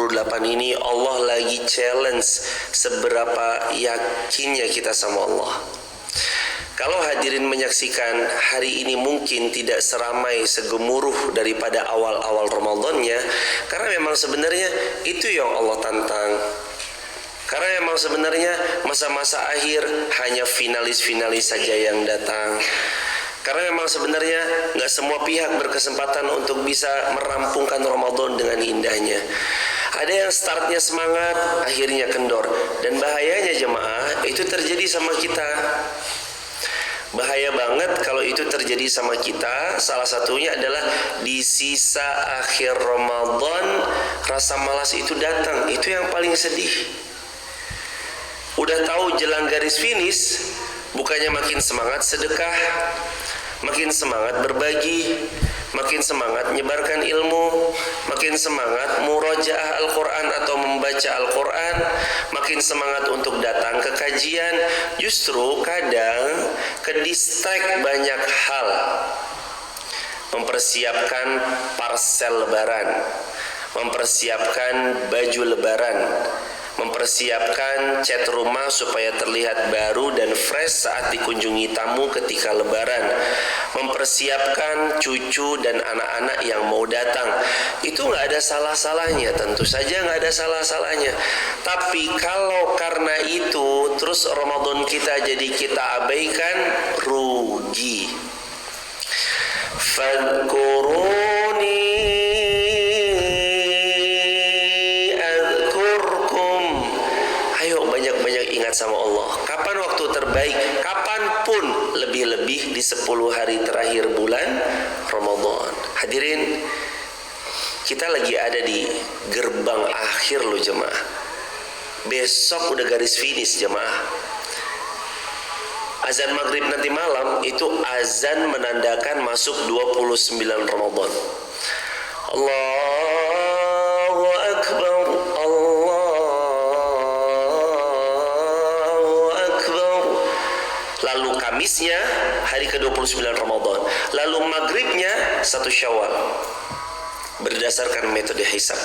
2028 ini Allah lagi challenge seberapa yakinnya kita sama Allah. Kalau hadirin menyaksikan hari ini mungkin tidak seramai segemuruh daripada awal-awal Ramadannya, karena memang sebenarnya itu yang Allah tantang. Karena memang sebenarnya masa-masa akhir hanya finalis-finalis saja yang datang. Karena memang sebenarnya nggak semua pihak berkesempatan untuk bisa merampungkan Ramadan dengan indahnya. Ada yang startnya semangat, akhirnya kendor. Dan bahayanya jemaah, itu terjadi sama kita. Bahaya banget kalau itu terjadi sama kita. Salah satunya adalah di sisa akhir Ramadan rasa malas itu datang. Itu yang paling sedih. Udah tahu jelang garis finish, bukannya makin semangat sedekah, makin semangat berbagi, makin semangat menyebarkan ilmu, makin semangat murojaah Al-Quran atau membaca Al-Quran, makin semangat untuk datang ke kajian. Justru kadang kedistract banyak hal. Mempersiapkan parsel lebaran, mempersiapkan baju lebaran, mempersiapkan cat rumah supaya terlihat baru dan fresh saat dikunjungi tamu ketika lebaran, mempersiapkan cucu dan anak-anak yang mau datang. Itu nggak ada salah-salahnya, tentu saja nggak ada salah-salahnya. Tapi kalau karena itu terus Ramadan kita jadi kita abaikan, rugi. Fadkuruni sama Allah. Kapan waktu terbaik? Kapanpun, lebih-lebih di 10 hari terakhir bulan Ramadan. Hadirin, kita lagi ada di gerbang akhir loh jemaah. Besok udah garis finish jemaah. Azan maghrib nanti malam itu azan menandakan masuk 29 Ramadan. Allahu Akbar. Kamisnya hari ke-29 Ramadan, lalu maghribnya 1 Syawal berdasarkan metode hisab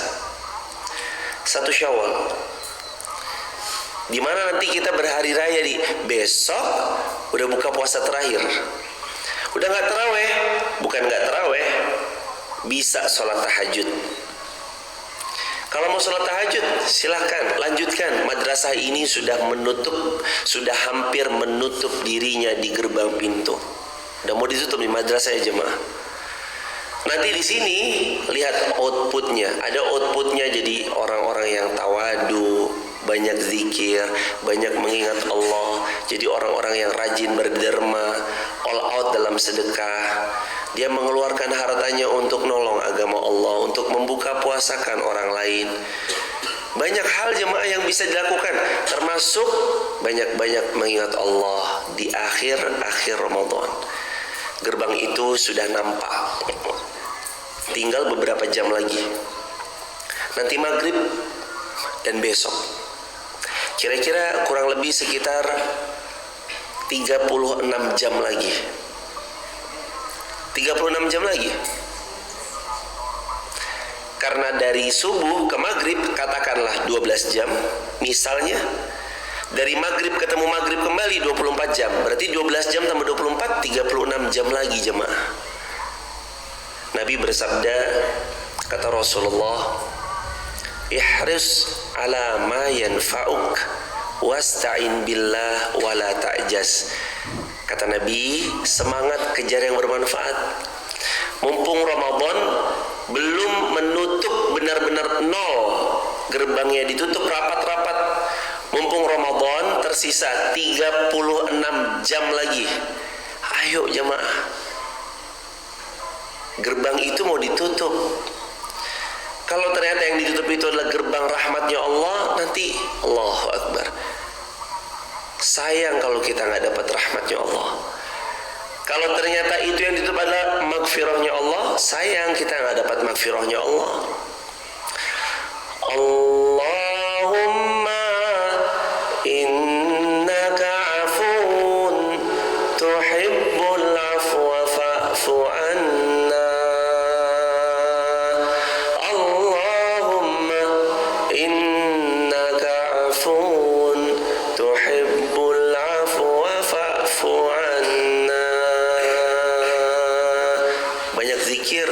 1 Syawal, dimana nanti kita berhari raya di besok udah buka puasa terakhir, udah nggak taraweh, bukan nggak taraweh, bisa sholat tahajud. Kalau mau sholat tahajud, silahkan lanjutkan. Madrasah ini sudah hampir menutup dirinya di gerbang pintu. Udah mau ditutup di madrasah ya jemaah. Nanti di sini lihat outputnya. Ada outputnya jadi orang-orang yang tawadu, banyak zikir, banyak mengingat Allah. Jadi orang-orang yang rajin berderma, all out dalam sedekah. Dia mengeluarkan hartanya untuk nolong agama Allah, untuk membuka puasakan orang lain. Banyak hal jemaah yang bisa dilakukan, termasuk banyak-banyak mengingat Allah di akhir Ramadan. Gerbang itu sudah nampak. Tinggal beberapa jam lagi. Nanti maghrib dan besok. Kira-kira kurang lebih sekitar 36 jam lagi. 36 jam lagi. Karena dari subuh ke maghrib katakanlah 12 jam misalnya. Dari maghrib ketemu maghrib kembali 24 jam. Berarti 12 jam tambah 24, 36 jam lagi jemaah. Nabi bersabda, kata Rasulullah, ihris ala ma yanfa'uk wasta'in billah wala ta'jaz. Kata Nabi, semangat kejar yang bermanfaat. Mumpung Ramadan belum menutup benar-benar nol, gerbangnya ditutup rapat-rapat. Mumpung Ramadan tersisa 36 jam lagi. Ayo jemaah. Gerbang itu mau ditutup. Kalau ternyata yang ditutup itu adalah gerbang rahmatnya Allah, nanti Allahu Akbar. Sayang kalau kita nggak dapat rahmatnya Allah. Kalau ternyata itu yang ditutup adalah magfirahnya Allah, sayang kita nggak dapat magfirahnya Allah. Allahumma innaka afun tuhibbul afwa fa'fu anna. Allahumma عفو تحب العفو فاعف عنا. Banyak zikir,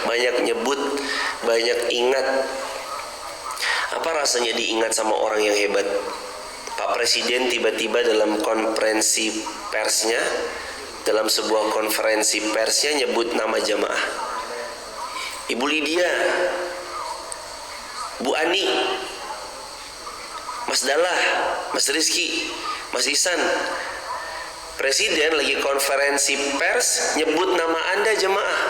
banyak nyebut, banyak ingat. Apa rasanya diingat sama orang yang hebat? Pak Presiden tiba-tiba dalam konferensi persnya, dalam sebuah konferensi persnya nyebut nama jamaah. Ibu Lydia, Bu Ani, Mas Dalah, Mas Rizky, Mas Ihsan. Presiden lagi konferensi pers nyebut nama Anda jamaah.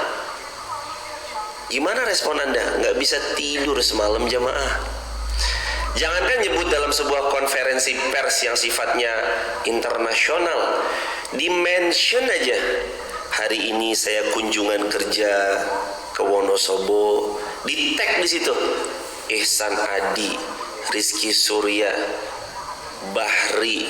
Gimana respon Anda? Nggak bisa tidur semalam jamaah. Jangankan nyebut dalam sebuah konferensi pers yang sifatnya internasional, di-mention aja. Hari ini saya kunjungan kerja ke Wonosobo, di-tag di situ. Ihsan Adi, Rizky Surya, Bahri,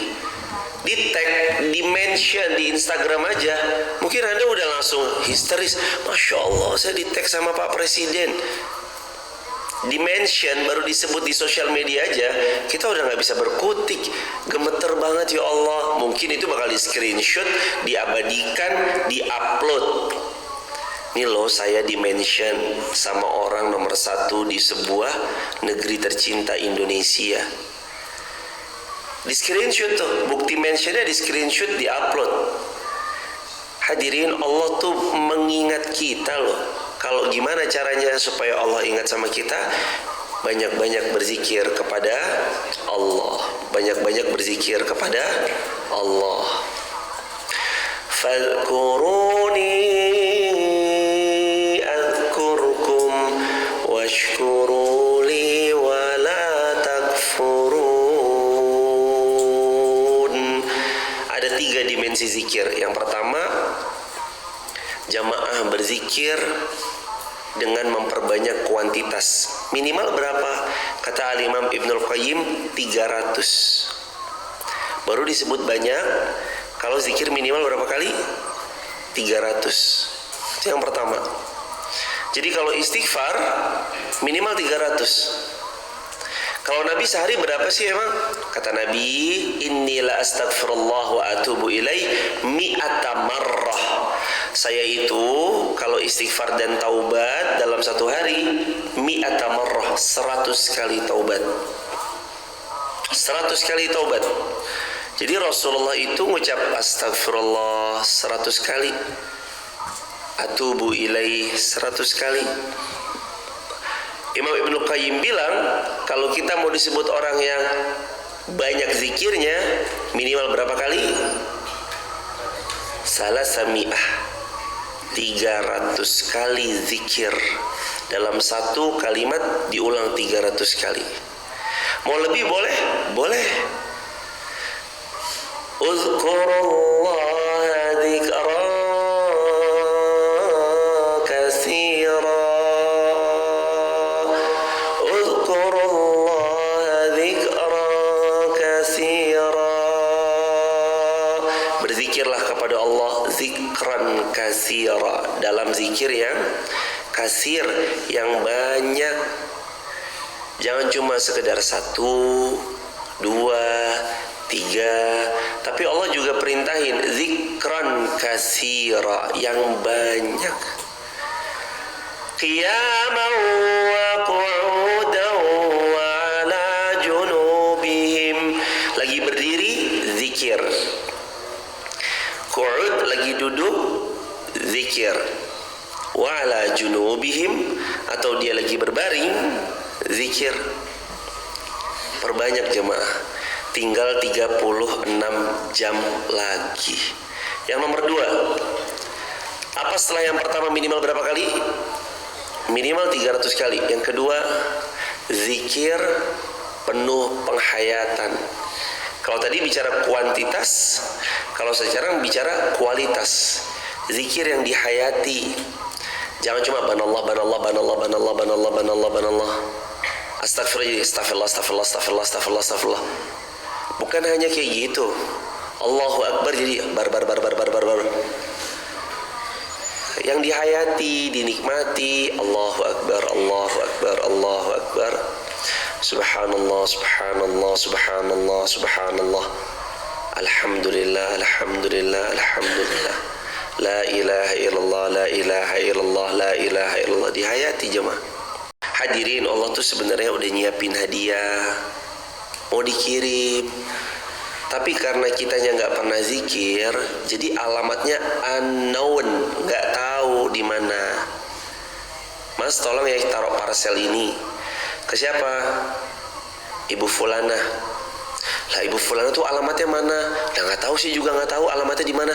di-tag, di-mention di Instagram aja. Mungkin Anda udah langsung histeris. Masya Allah, saya di-tag sama Pak Presiden. Dimension baru disebut di sosial media aja, kita udah nggak bisa berkutik, gemeter banget ya Allah. Mungkin itu bakal di screenshot, diabadikan, diupload. Ini loh saya dimention sama orang nomor 1 di sebuah negeri tercinta Indonesia. Di screenshot tuh, bukti mentionnya di screenshot, diupload. Hadirin, Allah tuh mengingat kita loh. Kalau gimana caranya supaya Allah ingat sama kita? Banyak-banyak berzikir kepada Allah. Banyak-banyak berzikir kepada Allah. Fadhkuruni adhkurkum washkuruli wa la takfurun. Ada 3 dimensi zikir. Yang pertama, jamaah berzikir dengan memperbanyak kuantitas. Minimal berapa? Kata Al-Imam Ibnul Qayyim, 300. Baru disebut banyak kalau zikir minimal berapa kali? 300. Itu yang pertama. Jadi kalau istighfar minimal 300. Kalau Nabi sehari berapa sih emang? Kata Nabi, innila astaghfirullah wa atubu ilaih mi'ata marrah. Saya itu kalau istighfar dan taubat dalam satu hari mi'ata marrah, 100 kali taubat. 100 kali taubat. Jadi Rasulullah itu ngucap astagfirullah 100 kali, atubu ilaih 100 kali. Imam Ibnu Qayyim bilang, kalau kita mau disebut orang yang banyak zikirnya, minimal berapa kali? Salasami'ah, 300 kali zikir. Dalam satu kalimat diulang 300 kali. Mau lebih boleh? Boleh. Uzkurullaha dzikran katsira. Berzikirlah kepada Allah zikran katsira, dalam zikir yang kasir, yang banyak. Jangan cuma sekedar 1, 2, 3, tapi Allah juga perintahin zikran katsira, yang banyak. Qiyaman wa qu'udan wa ala junubihim, lagi berdiri zikir, qu'ud lagi duduk zikir, wa ala junubihim atau dia lagi berbaring zikir. Perbanyak jemaah, tinggal 36 jam lagi. Yang nomor 2, apa setelah yang pertama minimal berapa kali? Minimal 300 kali. Yang kedua, zikir penuh penghayatan. Kalau tadi bicara kuantitas, kalau sekarang bicara kualitas. Zikir yang dihayati. Jangan cuma banallah, banallah, banallah, banallah, banallah, banallah, banallah. Astagfirullah, astagfirullah, astagfirullah, astagfirullah, astagfirullah, astagfirullah. Bukan hanya kayak gitu. Allahu Akbar jadi bar. Yang dihayati, dinikmati, Allahu Akbar, Allahu Akbar, Allahu Akbar. Subhanallah, subhanallah, subhanallah, subhanallah. Alhamdulillah, alhamdulillah, alhamdulillah. La ilaha illallah, la ilaha illallah, la ilaha illallah. Dihayati jemaah. Hadirin, Allah tuh sebenarnya udah nyiapin hadiah, mau dikirim. Tapi karena kitanya nggak pernah zikir, jadi alamatnya unknown, nggak tahu di mana. Mas, tolong ya taruh parcel ini. Ke siapa? Ibu Fulana. Lah, Ibu Fulana tuh alamatnya mana? Lah, nggak tahu sih, juga nggak tahu alamatnya di mana.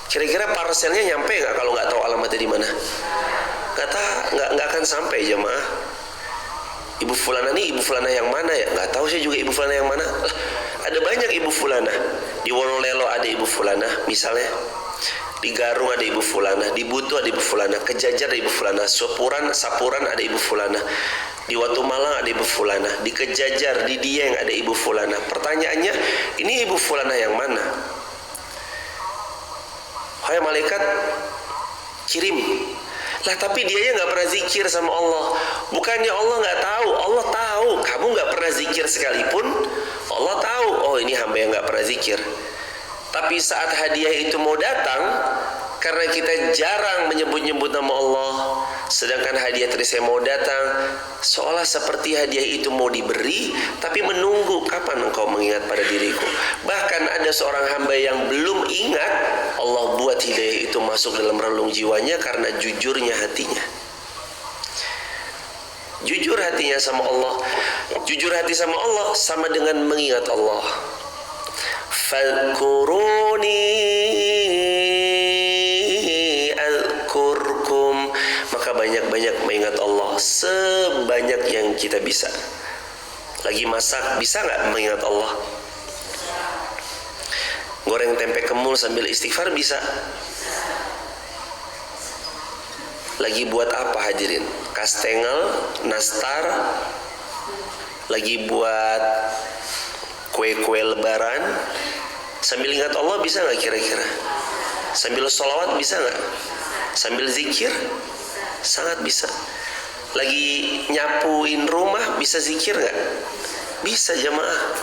Kira-kira parcelnya nyampe nggak kalau nggak tahu alamatnya di mana? Nggak akan sampai jemaah. Ibu Fulana nih, Ibu Fulana yang mana ya? Nggak tahu sih juga Ibu Fulana yang mana. Lah, ada banyak Ibu Fulana. Di Wonolelo ada Ibu Fulana misalnya. Di Garung ada Ibu Fulana, di Butuh ada Ibu Fulana, Kejajar ada Ibu Fulana, Sapuran ada Ibu Fulana, di Watu Malang ada Ibu Fulana, di Kejajar, di Dieng ada Ibu Fulana. Pertanyaannya, ini Ibu Fulana yang mana? Hai malaikat, kirim. Lah, tapi dia nggak pernah zikir sama Allah. Bukannya Allah nggak tahu, Allah tahu. Kamu nggak pernah zikir sekalipun, Allah tahu. Oh, ini hamba yang nggak pernah zikir. Tapi saat hadiah itu mau datang, karena kita jarang menyebut-nyebut nama Allah, sedangkan hadiah tadi saya mau datang, seolah seperti hadiah itu mau diberi, tapi menunggu kapan engkau mengingat pada diriku. Bahkan ada seorang hamba yang belum ingat, Allah buat hidayah itu masuk dalam relung jiwanya karena jujurnya hatinya. Jujur hatinya sama Allah. Jujur hati sama Allah sama dengan mengingat Allah. Fadhkuruni adhkurkum. Maka banyak-banyak mengingat Allah sebanyak yang kita bisa. Lagi masak, bisa nggak mengingat Allah? Goreng tempe kemul sambil istighfar bisa. Lagi buat apa hadirin? Kastengel, nastar. Lagi buat kue-kue lebaran. Sambil ingat Allah bisa nggak kira-kira? Sambil sholawat bisa nggak? Sambil zikir? Sangat bisa. Lagi nyapuin rumah bisa zikir nggak? Bisa jamaah.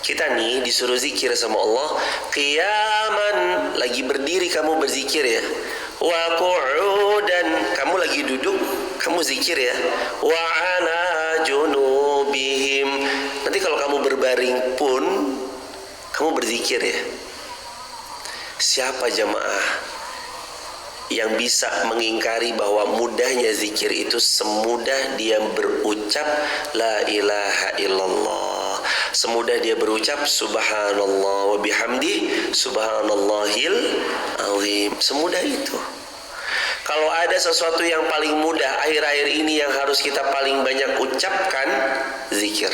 Kita nih disuruh zikir sama Allah. Qiyaman, lagi berdiri kamu berzikir ya. Wa qu'udan, kamu lagi duduk kamu zikir ya. Wa ala junubihim, nanti kalau kamu berbaring pun kamu berzikir ya. Siapa jamaah yang bisa mengingkari bahwa mudahnya zikir itu semudah dia berucap la ilaha illallah, semudah dia berucap subhanallah wa bihamdi subhanallahil azim, semudah itu. Kalau ada sesuatu yang paling mudah akhir-akhir ini yang harus kita paling banyak ucapkan, zikir.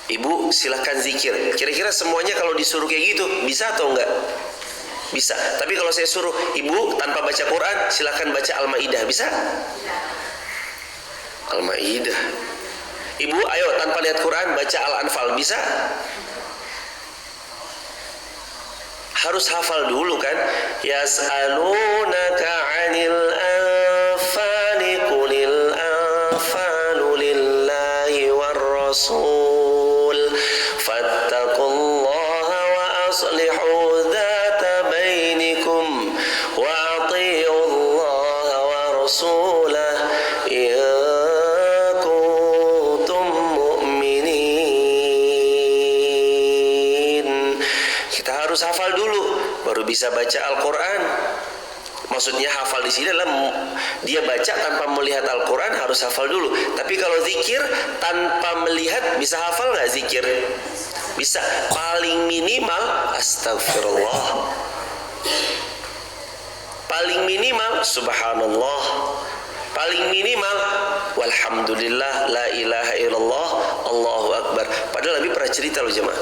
Ibu silahkan zikir. Kira-kira semuanya kalau disuruh kayak gitu bisa atau enggak? Bisa. Tapi kalau saya suruh ibu tanpa baca Quran, silahkan baca Al-Maidah, bisa? Al-Maidah. Ibu ayo tanpa lihat Quran baca Al-Anfal, bisa? Harus hafal dulu kan? Yas'alunaka 'anil anfali qulil anfalu lillahi war rasul fattaqullaha wa aslihu dzata bainikum wa athi'ullaha wa rasulah in kuntum mu'minin. Kita harus hafal dulu baru bisa baca Al-Quran. Maksudnya hafal di sini adalah dia baca tanpa melihat Al-Quran, harus hafal dulu. Tapi kalau zikir tanpa melihat bisa hafal nggak zikir? Bisa. Paling minimal astagfirullah, paling minimal subhanallah, paling minimal walhamdulillah, la ilaha illallah, Allahu akbar. Padahal Nabi pernah cerita loh jemaah,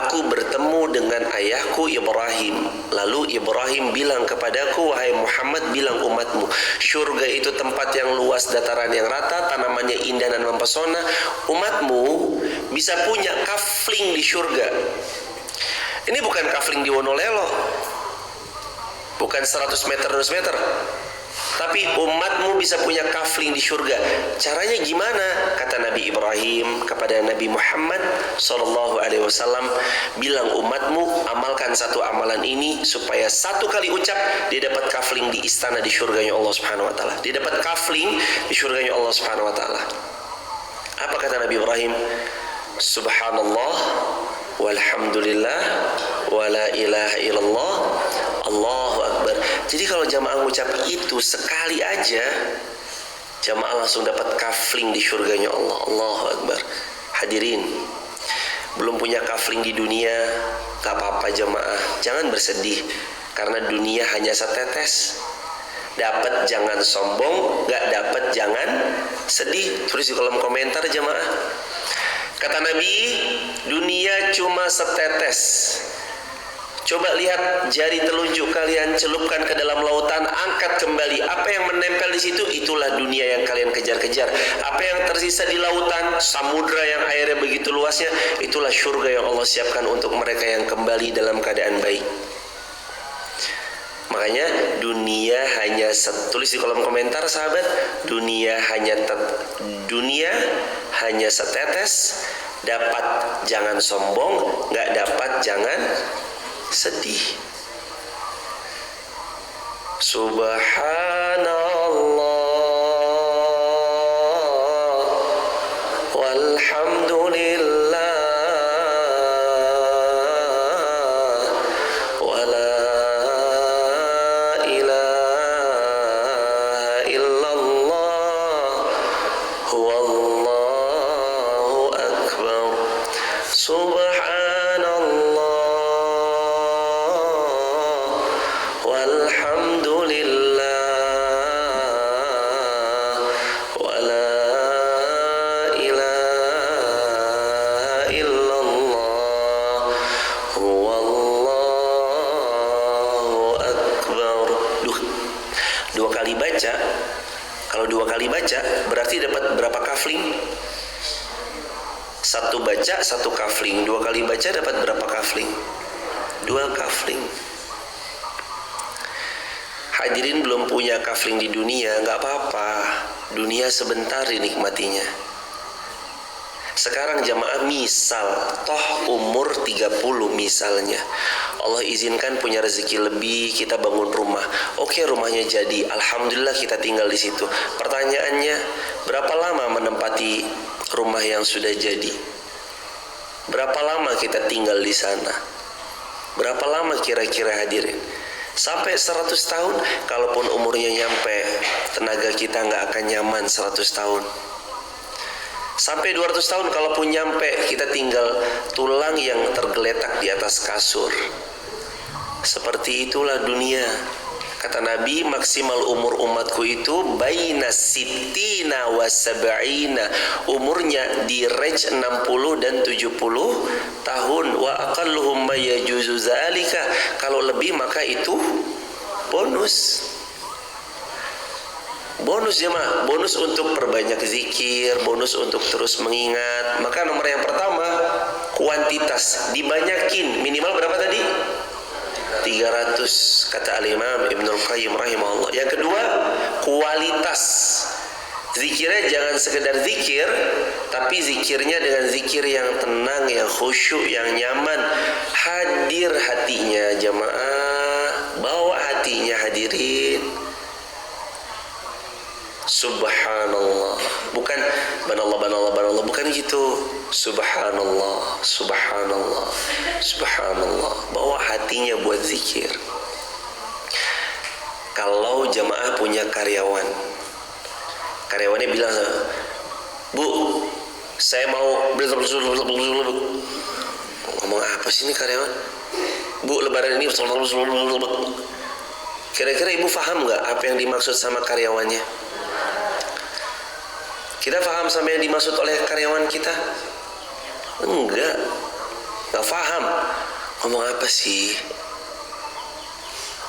aku bertemu dengan ayahku Ibrahim. Lalu Ibrahim bilang kepadaku, wahai Muhammad, bilang umatmu, syurga itu tempat yang luas, dataran yang rata, tanamannya indah dan mempesona. Umatmu bisa punya kafling di syurga. Ini bukan kafling di Wonolelo, bukan 100 meter 200 meter. tapi umatmu bisa punya kafling di surga. Caranya gimana? Kata Nabi Ibrahim kepada Nabi Muhammad sallallahu alaihi wasallam, bilang umatmu amalkan satu amalan ini supaya satu kali ucap dia dapat kafling di istana di surganya Allah Subhanahu wa taala. Dia dapat kafling di surganya Allah Subhanahu wa taala. Apa kata Nabi Ibrahim? Subhanallah walhamdulillah wala ilaha illallah Allahu akbar. Jadi kalau jamaah mengucap itu sekali aja, jamaah langsung dapat kafling di surganya Allah. Allahu akbar. Hadirin, belum punya kafling di dunia, gak apa-apa jamaah, jangan bersedih, karena dunia hanya setetes. Dapat jangan sombong, gak dapat jangan sedih. Tulis di kolom komentar jamaah. Kata Nabi, dunia cuma setetes. Coba lihat jari telunjuk kalian, celupkan ke dalam lautan, angkat kembali. Apa yang menempel di situ, itulah dunia yang kalian kejar-kejar. Apa yang tersisa di lautan, samudra yang airnya begitu luasnya, itulah surga yang Allah siapkan untuk mereka yang kembali dalam keadaan baik. Makanya dunia hanya tulis di kolom komentar sahabat, dunia hanya setetes. Dapat jangan sombong, nggak dapat jangan sedih. Subhanallah walhamdulillah Kalau dua kali baca berarti dapat berapa kafling? Satu baca satu kafling. Dua kali baca dapat berapa kafling? Dua kafling. Hadirin belum punya kafling di dunia, nggak apa-apa. Dunia sebentar dinikmatinya. Sekarang jamaah misal toh umur 30 misalnya, Allah izinkan punya rezeki lebih, kita bangun rumah. Oke, rumahnya jadi, alhamdulillah kita tinggal di situ. Pertanyaannya, berapa lama menempati rumah yang sudah jadi? Berapa lama kita tinggal di sana? Berapa lama kira-kira hadirin? Sampai 100 tahun, kalaupun umurnya nyampe, tenaga kita nggak akan nyaman 100 tahun. Sampai 200 tahun kalaupun nyampe, kita tinggal tulang yang tergeletak di atas kasur. Seperti itulah dunia. Kata Nabi, maksimal umur umatku itu baina sittina wa sab'ina. Umurnya di range 60 dan 70 tahun. Wa aqalluhum ma yajuzu zalika. Kalau lebih maka itu bonus. Bonus jemaah, bonus untuk perbanyak zikir, bonus untuk terus mengingat. Maka nomor yang pertama, kuantitas, dibanyakin. Minimal berapa tadi? 300 kata Al-Imam Ibnul Qayyim rahimahullah. Yang kedua, kualitas. Zikirnya jangan sekedar zikir, tapi zikirnya dengan zikir yang tenang, yang khusyuk, yang nyaman. Hadir hatinya jemaah, bawa hatinya hadirin. Subhanallah, bukan banallah, bukan gitu. Subhanallah, subhanallah, subhanallah. Bawa hatinya buat zikir. Kalau jamaah punya karyawan, karyawannya bilang, Bu, saya mau ngomong apa sih ini karyawan? Bu, lebaran ini kira-kira ibu paham nggak apa yang dimaksud sama karyawannya? Kita paham sama yang dimaksud oleh karyawan kita? Enggak paham. Ngomong apa sih?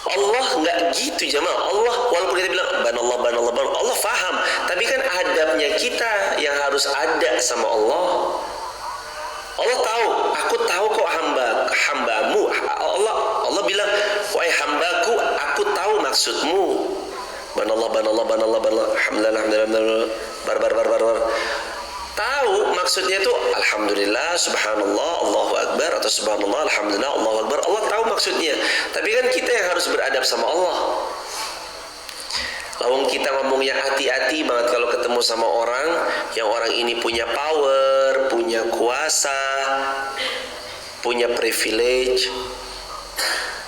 Allah enggak gitu jemaah. Allah walaupun kita bilang banallah, Allah paham. Tapi kan adabnya kita yang harus ada sama Allah. Allah tahu, aku tahu kok hambamu. Allah bilang, wahai hambaku, aku tahu maksudmu. Banallah, alhamdulillah, bar. Tahu maksudnya itu alhamdulillah, subhanallah, Allahu akbar, atau subhanallah, alhamdulillah, Allahu akbar. Allah tahu maksudnya. Tapi kan kita yang harus beradab sama Allah. Lawang kita ngomongnya hati-hati banget kalau ketemu sama orang yang orang ini punya power, punya kuasa, punya privilege.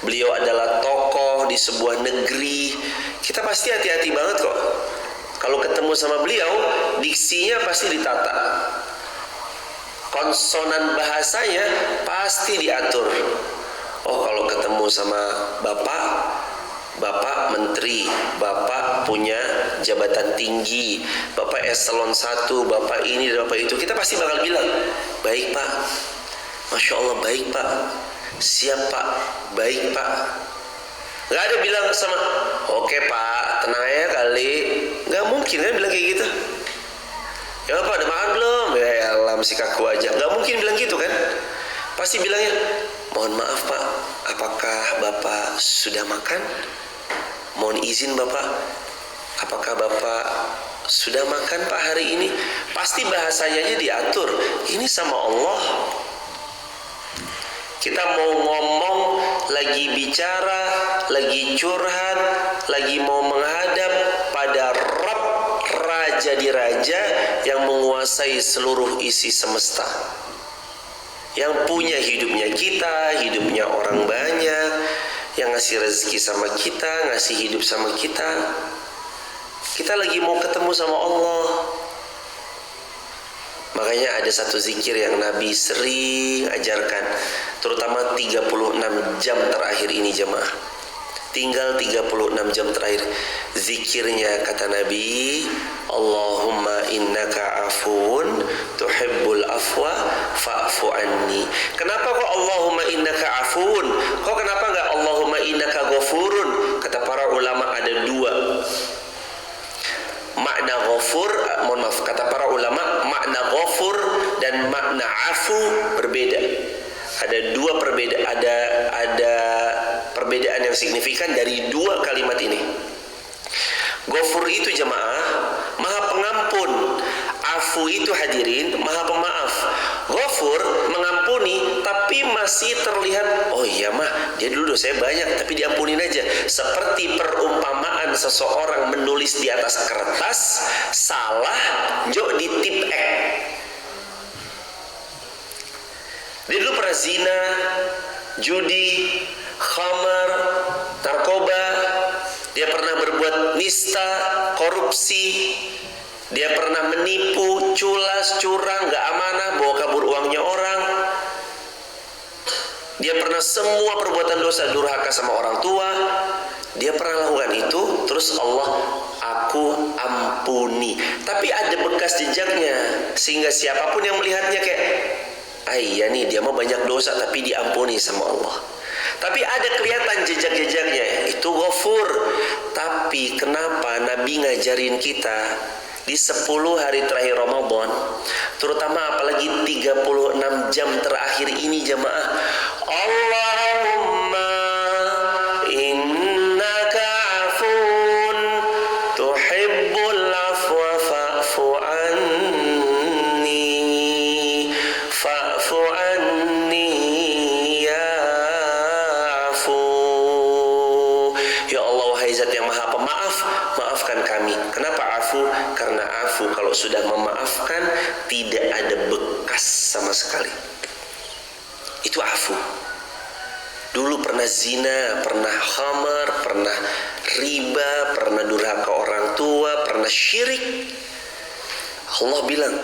Beliau adalah tokoh di sebuah negeri. Kita pasti hati-hati banget kok. Kalau ketemu sama beliau, diksinya pasti ditata. Konsonan bahasanya pasti diatur. Oh, kalau ketemu sama Bapak menteri, Bapak punya jabatan tinggi, Bapak eselon 1, Bapak ini, Bapak itu, kita pasti bakal bilang, baik Pak, Masya Allah baik Pak, siap Pak, baik Pak. Gak ada bilang sama, oke Pak, tenang aja kali. Gak mungkin kan bilang kayak gitu. Ya Pak, udah makan belum? Ya Allah, masih kaku aja. Gak mungkin bilang gitu kan. Pasti bilangnya, mohon maaf Pak, apakah Bapak sudah makan? Mohon izin Bapak, apakah Bapak sudah makan Pak hari ini? Pasti bahasanya aja diatur. Ini sama Allah. Kita mau ngomong, lagi bicara, lagi curhat, lagi mau menghadap pada Rabb, Raja di Raja yang menguasai seluruh isi semesta, yang punya hidupnya kita, hidupnya orang banyak, yang ngasih rezeki sama kita, ngasih hidup sama kita. Kita lagi mau ketemu sama Allah. Makanya ada satu zikir yang Nabi sering ajarkan, terutama 36 jam terakhir ini jemaah. Tinggal 36 jam terakhir. Zikirnya kata Nabi, Allahumma innaka afun tuhibbul afwa fa'fu anni. Kenapa kok Allahumma innaka afun? Kok kenapa enggak Allahumma innaka ghafurun? Kata para ulama ada dua. Makna ghafur, mohon maaf, kata para ulama, makna ghafur dan makna afu berbeda. Ada dua perbedaan, ada perbedaan yang signifikan dari dua kalimat ini. Ghafur itu jemaah, Maha Pengampun. Afu itu hadirin, Maha Pemaaf. Ghafur mengampuni tapi masih terlihat, oh iya mah, dia dulu dosanya banyak tapi diampunin aja. Seperti perumpamaan seseorang menulis di atas kertas, salah, jok di tip ek. Dia dulu pernah zina, judi, khamar, narkoba. Dia pernah berbuat nista, korupsi. Dia pernah menipu, culas, curang, gak amanah, bawa kabur uangnya orang. Dia pernah semua perbuatan dosa, durhaka sama orang tua. Dia pernah lakukan itu, terus Allah, aku ampuni. Tapi ada bekas jejaknya, sehingga siapapun yang melihatnya kayak, iya nih dia mau banyak dosa tapi diampuni sama Allah. Tapi ada kelihatan jejak-jejaknya, itu ghafur. Tapi kenapa Nabi ngajarin kita di 10 hari terakhir Ramadan, terutama apalagi 36 jam terakhir ini jemaah, Allahumma innaka afun tuhibbul afwa fa'fu anni ya afu. Ya Allah, wahai Zat yang Maha Pemaaf, maafkan kami. Kenapa afu? Karena afu kalau sudah memaafkan tidak ada bekas sama sekali. Itu afu. Dulu pernah zina, pernah khamar, pernah riba, pernah durhaka orang tua, pernah syirik. Allah bilang,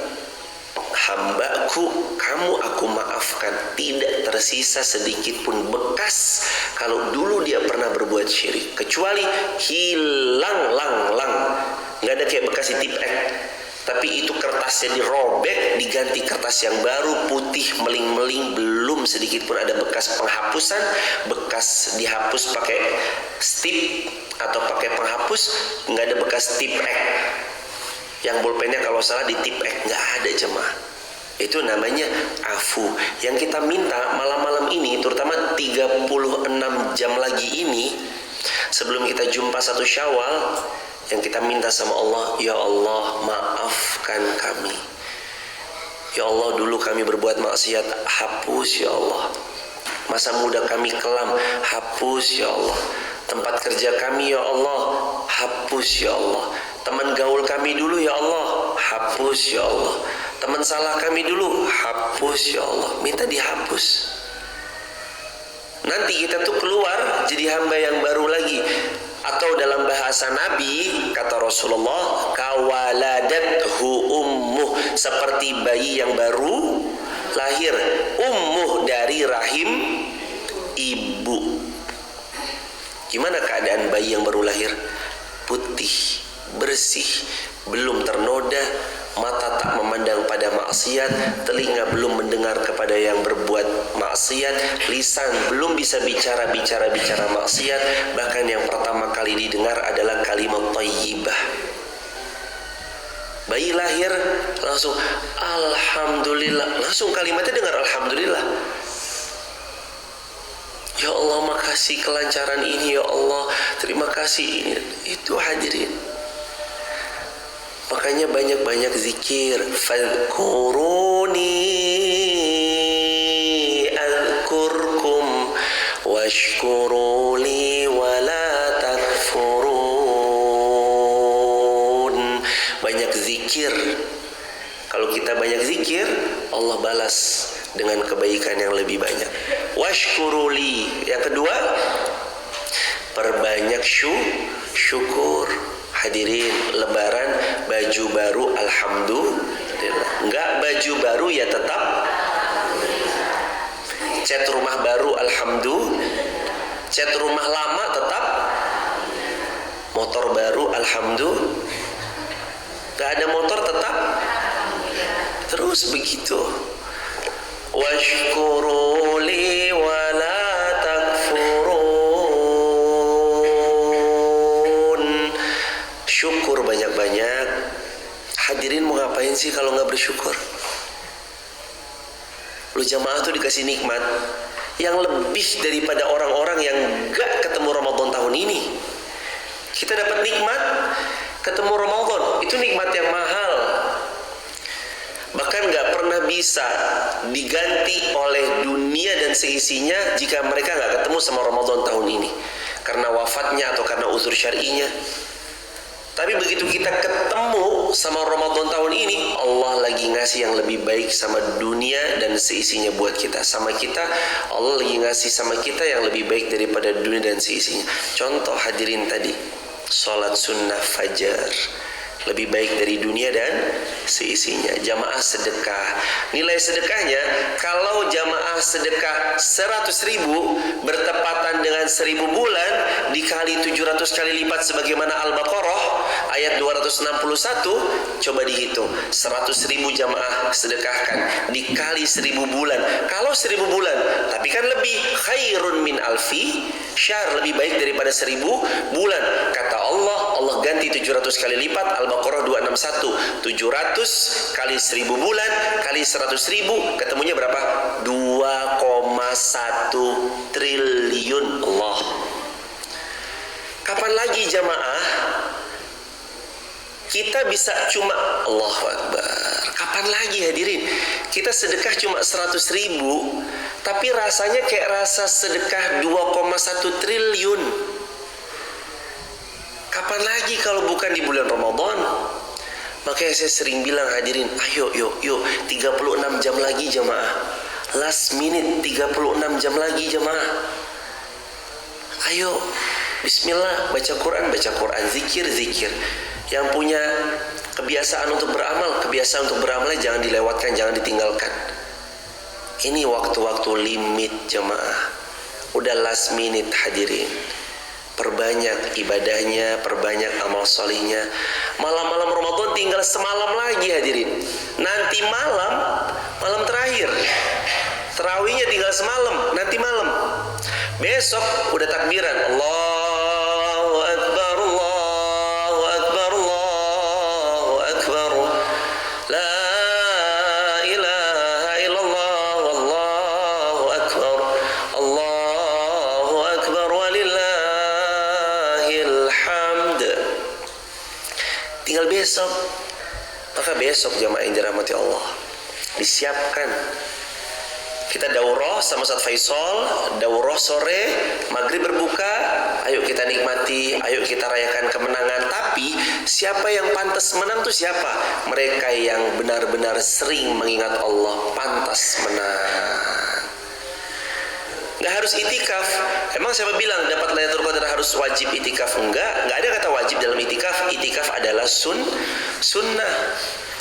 hambaku, kamu aku maafkan, tidak tersisa sedikit pun bekas kalau dulu dia pernah berbuat syirik, kecuali hilang lang, nggak ada kayak bekas di tip ek. Tapi itu kertasnya dirobek, diganti kertas yang baru, putih meling-meling, belum sedikit pun ada bekas penghapusan, bekas dihapus pakai stip atau pakai penghapus, nggak ada bekas tip ek. Yang bolpennya kalau salah di tip ek, nggak ada jemaah. Itu namanya afu. Yang kita minta malam-malam ini, terutama 36 jam lagi ini, Sebelum kita jumpa 1 Syawal, yang kita minta sama Allah, ya Allah maafkan kami. Ya Allah, dulu kami berbuat maksiat, hapus ya Allah. Masa muda kami kelam, hapus ya Allah. Tempat kerja kami ya Allah, hapus ya Allah. Teman gaul kami dulu ya Allah, hapus ya Allah. Teman salah kami dulu, hapus ya Allah. Minta dihapus. Nanti kita tuh keluar jadi hamba yang baru lagi. Atau dalam bahasa Nabi, kata Rasulullah, kawaladathu ummuh, seperti bayi yang baru lahir. Ummuh dari rahim ibu. Gimana keadaan bayi yang baru lahir? Putih, bersih, belum ternoda, mata tak memandang pada maksiat, telinga belum mendengar kepada yang berbuat maksiat, lisan belum bisa bicara maksiat, bahkan yang pertama kali didengar adalah kalimat thayyibah. Bayi lahir langsung alhamdulillah, langsung kalimatnya dengar alhamdulillah. Ya Allah, makasih kelancaran ini ya Allah, terima kasih ini. Itu hadirin. Makanya banyak-banyak zikir. Fadhkuruni adhkurkum washkuruli wala takfurun. Banyak zikir. Kalau kita banyak zikir, Allah balas dengan kebaikan yang lebih banyak. Washkuruli. Yang kedua, perbanyak syukur. Hadirin, lebaran baju baru alhamdulillah. Enggak baju baru ya tetap. Cat rumah baru alhamdulillah. Cat rumah lama tetap. Motor baru alhamdulillah. Enggak ada motor tetap. Terus begitu. Washkuruli wala syukur banyak-banyak. Hadirin mau ngapain sih kalau nggak bersyukur? Lu jamaah tuh dikasih nikmat yang lebih daripada orang-orang yang nggak ketemu Ramadan tahun ini. Kita dapat nikmat ketemu Ramadan, itu nikmat yang mahal. Bahkan nggak pernah bisa diganti oleh dunia dan seisinya jika mereka nggak ketemu sama Ramadan tahun ini, karena wafatnya atau karena uzur syar'inya. Tapi begitu kita ketemu sama Ramadan tahun ini, Allah lagi ngasih yang lebih baik sama dunia dan seisinya buat kita. Sama kita, Allah lagi ngasih sama kita yang lebih baik daripada dunia dan seisinya. Contoh hadirin tadi, sholat sunnah fajar lebih baik dari dunia dan seisinya. Jamaah sedekah, nilai sedekahnya kalau jamaah sedekah 100.000 bertepatan dengan 1000 bulan dikali 700 kali lipat sebagaimana Al-Baqarah ayat 261. Coba dihitung, 100.000 jamaah sedekahkan dikali 1000 bulan. Kalau 1000 bulan, tapi kan lebih, khairun min alfi syahr, lebih baik daripada 1000 bulan. Kata Allah, Allah ganti 700 kali lipat. Al-Baqarah 261, 700 kali 1000 bulan kali 100.000, ketemunya berapa? 2,1 triliun. Allah. Kapan lagi jamaah kita bisa cuma, Allahu Akbar, kapan lagi hadirin kita sedekah cuma 100.000 tapi rasanya kayak rasa sedekah 2,1 triliun. Kapan lagi kalau bukan di bulan Ramadan? Makanya saya sering bilang hadirin, ayo yuk 36 jam lagi jamaah. Last minute 36 jam lagi jamaah. Ayo bismillah, baca Quran, zikir. Yang punya kebiasaan untuk beramal jangan dilewatkan, jangan ditinggalkan. Ini waktu-waktu limit jamaah. Udah last minute hadirin. Perbanyak ibadahnya, perbanyak amal solihnya. Malam-malam Ramadan tinggal semalam lagi hadirin. Nanti malam terakhir. Tarawihnya tinggal semalam, nanti malam. Besok udah takbiran. Allahu Akbar, Allahu Akbar, Allahu Akbar. La ilaha illallah, Wallahu Akbar. Allahu Akbar walillahi besok. Maka besok jamaah yang dirahmati Allah, disiapkan. Kita daurah sama Ustaz Faisal, daurah sore, maghrib berbuka, ayo kita nikmati, ayo kita rayakan kemenangan. Tapi siapa yang pantas menang tuh siapa? Mereka yang benar-benar sering mengingat Allah pantas menang. Gak harus itikaf. Emang siapa bilang dapat Lailatul Qadar harus wajib itikaf? Enggak ada kata wajib dalam itikaf. Itikaf adalah sunnah.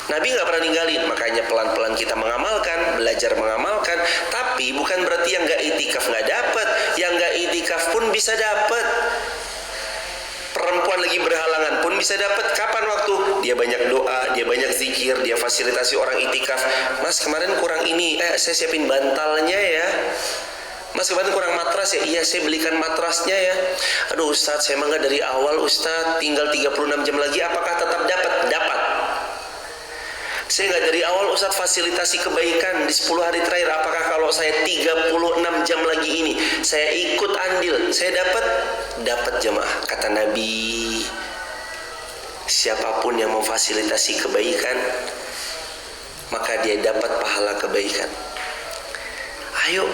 Nabi nggak pernah ninggalin, makanya pelan-pelan kita mengamalkan, belajar mengamalkan. Tapi bukan berarti yang nggak itikaf nggak dapat, yang nggak itikaf pun bisa dapat. Perempuan lagi berhalangan pun bisa dapat. Kapan waktu? Dia banyak doa, dia banyak zikir, dia fasilitasi orang itikaf. Mas kemarin kurang ini, saya siapin bantalnya ya. Mas kemarin kurang matras ya? Iya saya belikan matrasnya ya. Aduh Ustadz saya mangga dari awal Ustadz, tinggal 36 jam lagi, apakah tetap dapat? Dapat. Saya nggak dari awal Ustadz fasilitasi kebaikan di 10 hari terakhir, apakah kalau saya 36 jam lagi ini saya ikut andil, saya dapat jemaah. Kata Nabi, siapapun yang memfasilitasi kebaikan maka dia dapat pahala kebaikan. Ayo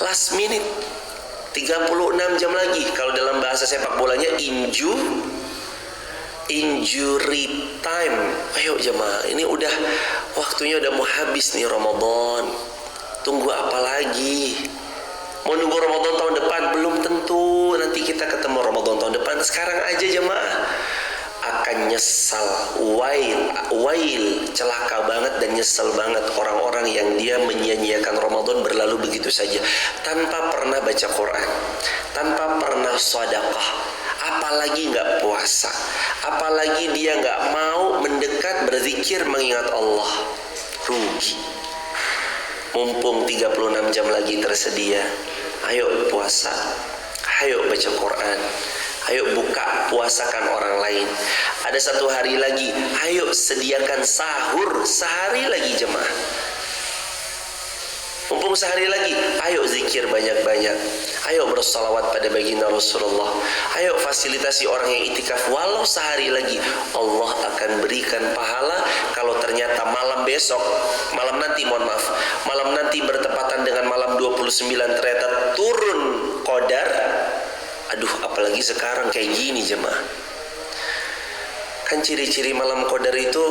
last minute 36 jam lagi. Kalau dalam bahasa sepak bolanya injury time. Ayo jemaah, ini udah waktunya udah mau habis nih Ramadan. Tunggu apa lagi? Mau nunggu Ramadan tahun depan? Belum tentu. Nanti kita ketemu Ramadan tahun depan. Sekarang aja jemaah. Akan nyesal, wail, celaka banget dan nyesel banget orang-orang yang dia menyia-nyiakan Ramadan berlalu begitu saja tanpa pernah baca Quran, tanpa pernah sedekah, apalagi nggak puasa, apalagi dia nggak mau mendekat berzikir mengingat Allah. Rugi. Mumpung 36 jam lagi tersedia, ayo puasa, ayo baca Quran, ayo buka puasakan orang lain. Ada satu hari lagi, ayo sediakan sahur sehari lagi jemaah. Mumpung sehari lagi, ayo zikir banyak-banyak, ayo bersalawat pada baginda Rasulullah, ayo fasilitasi orang yang itikaf walau sehari lagi. Allah akan berikan pahala. Kalau ternyata malam nanti bertepatan dengan malam 29 ternyata turun qadar. Aduh, apalagi sekarang kayak gini jemaah. Kan ciri-ciri malam qadar itu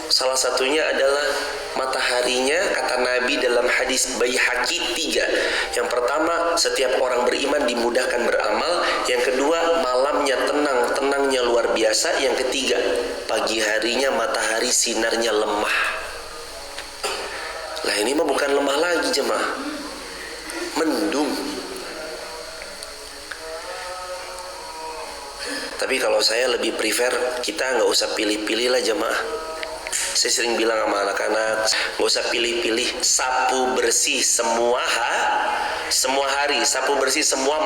salah satunya adalah mataharinya, kata Nabi dalam hadis Baihaqi 3. Yang pertama, setiap orang beriman dimudahkan beramal. Yang kedua, malamnya tenangnya luar biasa. Yang ketiga, pagi harinya matahari sinarnya lemah. Lah ini mah bukan lemah lagi jemaah, mendung. Tapi kalau saya lebih prefer kita nggak usah pilih-pilih lah jemaah. Saya sering bilang sama anak-anak, nggak usah pilih-pilih, sapu bersih semua hari, sapu bersih semua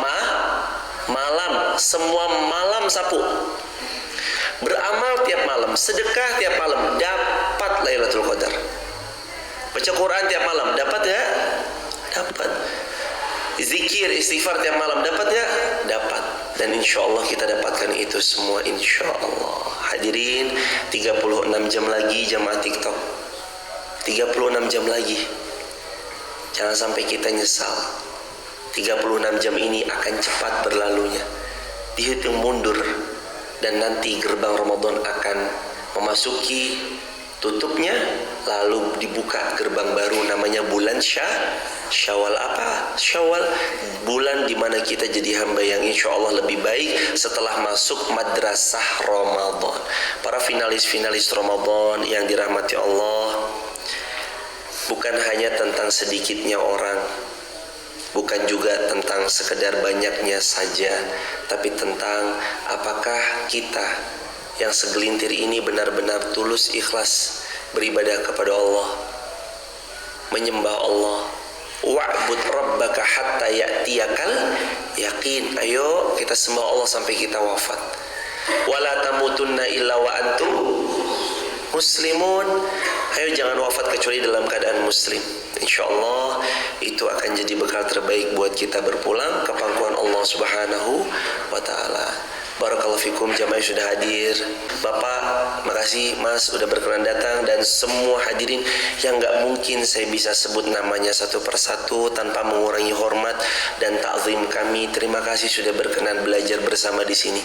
malam, semua malam sapu. Beramal tiap malam, sedekah tiap malam, dapat Lailatul Qadar. Baca Quran tiap malam, dapat ya? Dapat. Zikir, istighfar tiap malam, dapat ya? Dapat. Dan insya Allah kita dapatkan itu semua, insya Allah. Hadirin, 36 jam lagi jamaah TikTok, 36 jam lagi. Jangan sampai kita nyesal. 36 jam ini akan cepat berlalunya, dihitung mundur. Dan nanti gerbang Ramadan akan memasuki tutupnya, lalu dibuka gerbang baru namanya bulan Syawal. Apa? Syawal, bulan dimana kita jadi hamba yang insya Allah lebih baik setelah masuk madrasah Ramadan. Para finalis Ramadan yang dirahmati Allah, bukan hanya tentang sedikitnya orang, bukan juga tentang sekedar banyaknya saja, tapi tentang apakah kita yang segelintir ini benar-benar tulus ikhlas beribadah kepada Allah, menyembah Allah. Wa'bud rabbaka hatta ya'tiyakal yakin. Ayo kita sembah Allah sampai kita wafat. Wala tamutunna illa wa antum muslimun. Ayo jangan wafat kecuali dalam keadaan muslim. Insya Allah itu akan jadi bekal terbaik buat kita berpulang ke pangkuan Allah Subhanahu wa Ta'ala. Barakallahu fikum jamaah yang sudah hadir. Bapak, makasih Mas sudah berkenan datang, dan semua hadirin yang gak mungkin saya bisa sebut namanya satu persatu tanpa mengurangi hormat dan ta'zim kami. Terima kasih sudah berkenan belajar bersama di sini.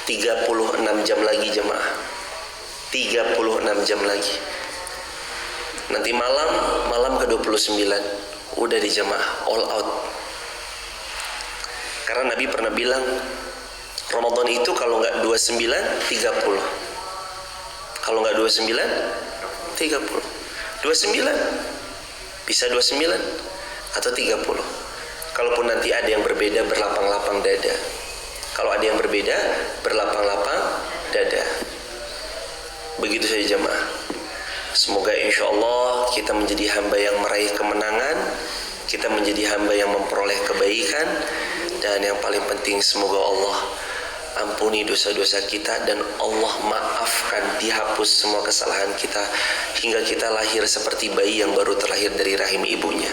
36 jam lagi jemaah. 36 jam lagi. Nanti malam ke-29 udah di jemaah all out. Karena Nabi pernah bilang Ramadan itu kalau nggak 29, 30. Kalau nggak 29, 30. 29 bisa 29 atau 30. Kalaupun nanti ada yang berbeda, berlapang-lapang dada. Kalau ada yang berbeda, berlapang-lapang dada. Begitu saja jemaah. Semoga insya Allah kita menjadi hamba yang meraih kemenangan, kita menjadi hamba yang memperoleh kebaikan, dan yang paling penting semoga Allah ampuni dosa-dosa kita dan Allah maafkan, dihapus semua kesalahan kita hingga kita lahir seperti bayi yang baru terlahir dari rahim ibunya.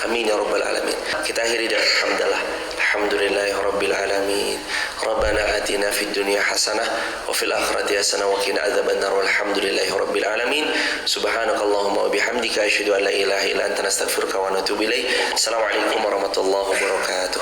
Amin ya rabbal alamin. Kita akhiri dengan hamdalah. Alhamdulillahirabbil alamin. Rabbana atina fid dunya hasanah wa fil akhirati hasanah wa qina adzabannar. Walhamdulillahirabbil alamin. Subhanakallahumma wa bihamdika asyhadu an la ilaha illa anta astaghfiruka wa atubu ilaik. Assalamualaikum warahmatullahi wabarakatuh.